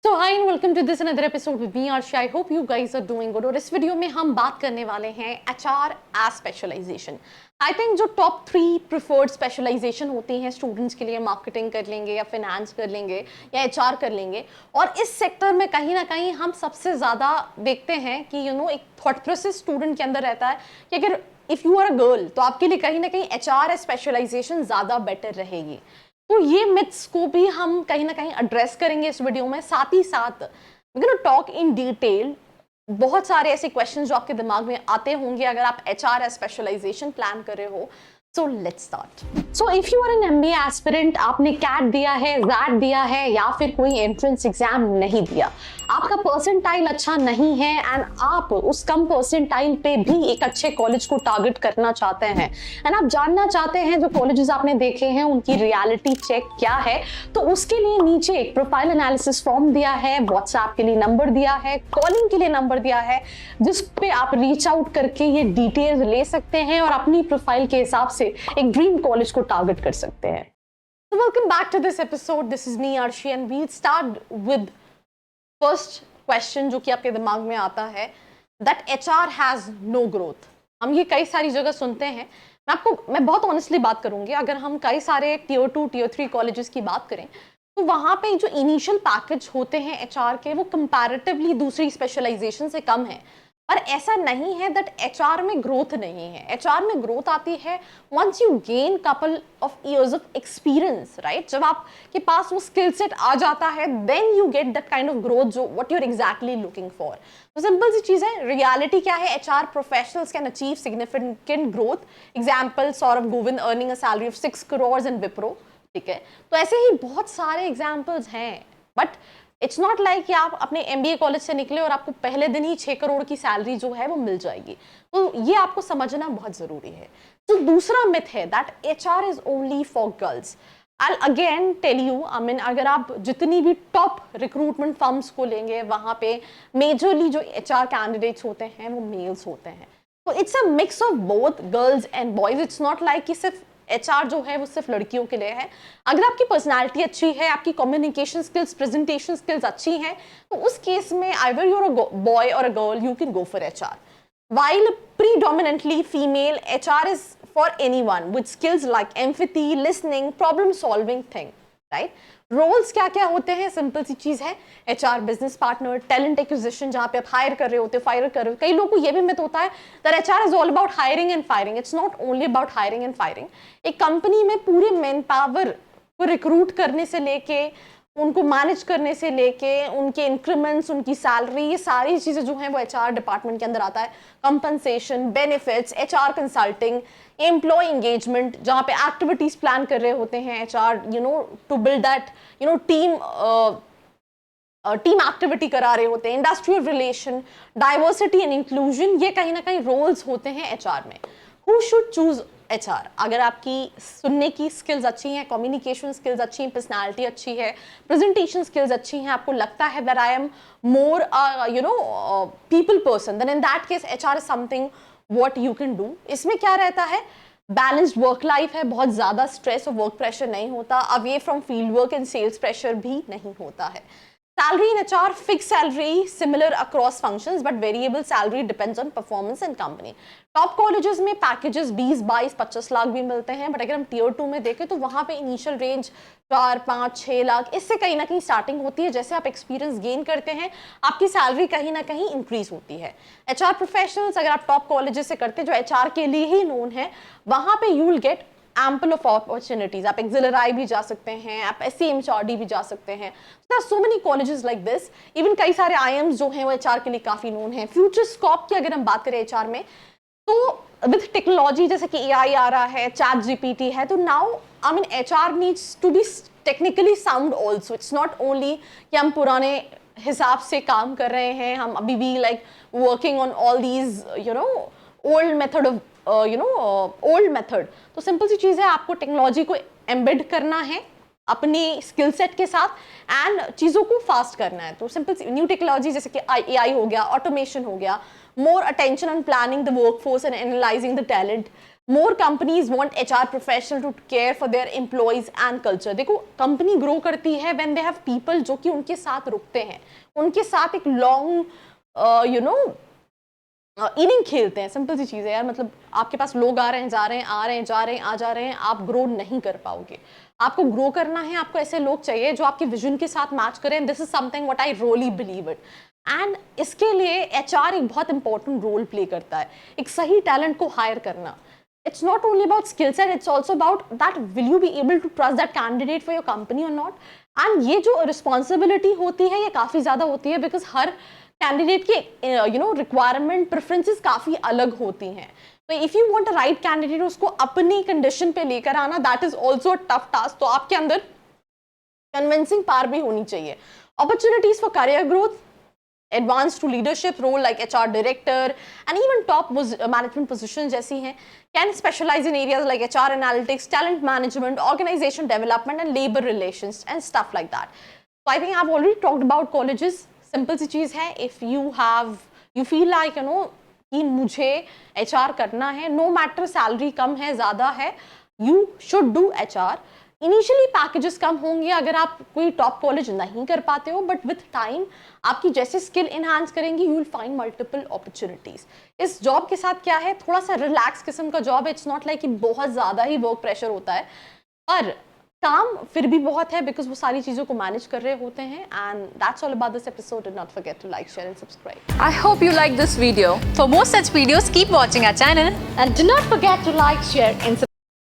So hi and welcome to this another episode with me Arshi. I hope you guys are doing good. और इस video में हम बात करने वाले हैं HR as specialization. I think जो टॉप 3 प्रिफर्ड स्पेशलाइजेशन होती हैं स्टूडेंट्स के लिए, मार्केटिंग कर लेंगे या फाइनेंस कर लेंगे या HR कर लेंगे, और इस सेक्टर में कहीं ना कहीं हम सबसे ज़्यादा देखते हैं कि एक थॉट प्रोसेस स्टूडेंट के अंदर रहता है कि अगर if you are a girl तो आपके लिए कहीं ना कहीं HR एज स्पेशलाइजेशन ज़्यादा बेटर रहेगी. तो ये मिथ्स को भी हम कहीं ना कहीं एड्रेस करेंगे इस वीडियो में. साथ ही साथ we gonna talk in detail बहुत सारे ऐसे क्वेश्चंस जो आपके दिमाग में आते होंगे अगर आप HR एज स्पेशलाइजेशन प्लान कर रहे हो. So let's start. So if you are an MBA aspirant, आपने कैट दिया है, जैट दिया है या फिर कोई एंट्रेंस एग्जाम नहीं दिया, आपका परसेंटाइल अच्छा नहीं है एंड आप उस कम परसेंटाइल पे भी एक अच्छे कॉलेज को टारगेट करना चाहते हैं एंड आप जानना चाहते हैं जो कॉलेजेस आपने देखे हैं उनकी रियलिटी चेक क्या है, तो उसके लिए नीचे एक प्रोफाइल एनालिसिस फॉर्म दिया है, व्हाट्सएप के लिए नंबर दिया है, कॉलिंग के लिए नंबर दिया है, जिस पे आप रीच आउट करके ये डिटेल्स ले सकते हैं और अपनी प्रोफाइल के हिसाब से एक ड्रीम कॉलेज को टारगेट कर सकते हैं. So welcome back to this episode. This is me Arshi and we'll start with first question जो कि आपके दिमाग में आता है, that HR has no growth. हम ये कई सारी जगह सुनते हैं. मैं बहुत ऑनेस्टली बात करूंगी. अगर हम कई सारे Tier 2, Tier 3 कॉलेजेस की बात करें तो वहाँ पे जो इनिशियल पैकेज होते हैं HR के वो कंपैरेटिवली दूसरी स्पेशलाइजेशन से कम है. पर ऐसा नहीं है दैट HR में ग्रोथ नहीं है. HR में ग्रोथ आती है once you gain couple of years of experience, right. जब आपके पास वो स्किल सेट आ जाता है then you get that kind of growth जो what you are exactly looking for. तो सिंपल सी चीज़ है. रियलिटी क्या है? HR professionals can achieve significant growth. Example Saurabh Govind earning a salary of 6 crores in Wipro. ठीक है, तो ऐसे ही बहुत सारे एग्जाम्पल्स हैं. बट इट्स नॉट लाइक कि आप अपने MBA कॉलेज से निकले और आपको पहले दिन ही 6 करोड़ की सैलरी जो है वो मिल जाएगी. तो ये आपको समझना बहुत ज़रूरी है. तो दूसरा मिथ है that HR is only for girls. I again tell you, I mean अगर आप जितनी भी टॉप रिक्रूटमेंट फर्म्स को लेंगे वहाँ पे मेजरली जो HR कैंडिडेट्स होते हैं वो मेल्स होते हैं. तो it's a mix of both girls and boys. It's not like कि सिर्फ HR जो है वो सिर्फ लड़कियों के लिए है. अगर आपकी पर्सनालिटी अच्छी है, आपकी कम्युनिकेशन स्किल्स, प्रेजेंटेशन स्किल्स अच्छी हैं, तो उस केस में either you are a boy और a girl you can go for HR. While predominantly female, HR is for anyone with skills like empathy, listening, problem solving thing, right? Roles क्या क्या होते हैं? सिंपल सी चीज़ है. HR business partner, talent acquisition जहाँ पे आप हायर कर रहे होते हो, फायर कर रहे हो. कई लोगों को ये भी मिथ होता है that HR is all about hiring and firing. It's not only about hiring and firing. एक कंपनी में पूरे मैन पावर को रिक्रूट करने से लेके उनको मैनेज करने से लेके उनके इंक्रीमेंट्स, उनकी सैलरी, ये सारी चीज़ें जो हैं वो HR डिपार्टमेंट के अंदर आता है. Compensation, benefits, HR consulting, employee engagement जहाँ पे एक्टिविटीज प्लान कर रहे होते हैं HR, to build that team activity करा रहे होते हैं, industrial relation, diversity and inclusion, ये कहीं ना कहीं रोल्स होते हैं HR में. Who should choose HR? अगर आपकी सुनने की स्किल्स अच्छी हैं, कम्युनिकेशन स्किल्स अच्छी हैं, पर्सनालिटी अच्छी है, प्रेजेंटेशन स्किल्स अच्छी हैं, आपको लगता है that I am more people person, then in that case HR is something what you can do. इसमें क्या रहता है? बैलेंस्ड वर्क लाइफ है, बहुत ज़्यादा स्ट्रेस और वर्क प्रेशर नहीं होता, away from field work and sales pressure भी नहीं होता है. Salary in HR, fixed salary, similar across functions, but variable salary depends on performance and company. Top colleges में पैकेजेस 20, 22, 25 लाख भी मिलते हैं, बट अगर हम Tier 2 में देखें तो वहाँ पे इनिशियल रेंज 4, 5, 6 लाख इससे कहीं ना कहीं स्टार्टिंग होती है. जैसे आप एक्सपीरियंस गेन करते हैं आपकी सैलरी कहीं ना कहीं इंक्रीज होती है. HR प्रोफेशनल्स अगर आप टॉप कॉलेजेस से करते हैं जो HR के लिए ही नोन है, वहाँ पे you will get ample of opportunities. आप एक्सिलराई भी जा सकते हैं, आप SCMHRD भी जा सकते हैं. There are so many colleges like this. Even कई सारे IIMs जो हैं वो HR के लिए काफ़ी नोन हैं. फ्यूचर स्कोप की अगर हम बात करें HR में, तो विद टेक्नोलॉजी जैसे कि AI आ रहा है, ChatGPT है, तो now I mean HR needs to be technically sound also. It's not only कि हम पुराने हिसाब से काम कर रहे हैं, हम अभी भी like working on all these old method of old method. तो सिंपल सी चीज़ है, आपको टेक्नोलॉजी को एम्बेड करना है अपनी स्किल सेट के साथ एंड चीज़ों को फास्ट करना है. तो सिंपल न्यू टेक्नोलॉजी जैसे कि AI हो गया, ऑटोमेशन हो गया, more attention on planning the workforce and analysing the talent, more companies want HR professional to care for their employees and culture. देखो कंपनी ग्रो करती है व्हेन दे हैव पीपल जो कि उनके साथ रुकते हैं, उनके साथ एक लॉन्ग इनिंग खेलते हैं। सिंपल सी चीज़ है यार, मतलब आपके पास लोग आ रहे हैं, जा रहे हैं, आ रहे हैं, जा रहे हैं, आ जा रहे हैं, आप ग्रो नहीं कर पाओगे। आपको ग्रो करना है, आपको ऐसे लोग चाहिए जो आपके विजन के साथ मैच करें। This is something what I really believe it. And इसके लिए एचआर एक बहुत इंपॉर्टेंट रोल प्ले करता है, एक सही टैलेंट को हायर करना। It's not only about skill set, it's also about that will you be able to trust that candidate for your company or not. And ये जो responsibility होती है ये काफ़ी ज़्यादा होती है, because हर कैंडिडेट की रिक्वायरमेंट प्रेफरेंसेस काफ़ी अलग होती हैं। तो if you want a right candidate, उसको अपनी कंडीशन पे लेकर आना, that is also a tough task. तो आपके अंदर कन्विंसिंग पावर भी होनी चाहिए। Opportunities for career growth, advanced to leadership role like HR director and even top management positions जैसी हैं, can specialize in areas like HR analytics, talent management, organization development and labor relations and stuff like that. So I think I've already talked about colleges. Simple सी चीज़ है, if you feel like कि मुझे HR करना है, no matter salary कम है ज़्यादा है, you should do HR. Initially packages कम होंगे अगर आप कोई टॉप कॉलेज नहीं कर पाते हो, बट विथ टाइम आपकी जैसे स्किल इनहांस करेंगी, you will find multiple opportunities. इस जॉब के साथ क्या है, थोड़ा सा रिलैक्स किस्म का जॉब है। इट्स नॉट लाइक कि बहुत ज़्यादा ही वर्क प्रेशर होता है, पर काम फिर भी बहुत है, बिकॉज वो सारी चीज़ों को मैनेज कर रहे होते हैं। And that's all about this episode. Do not forget to like, share and subscribe. I hope you like this video. For more such videos, keep watching our channel. And do not forget to like, share and subscribe.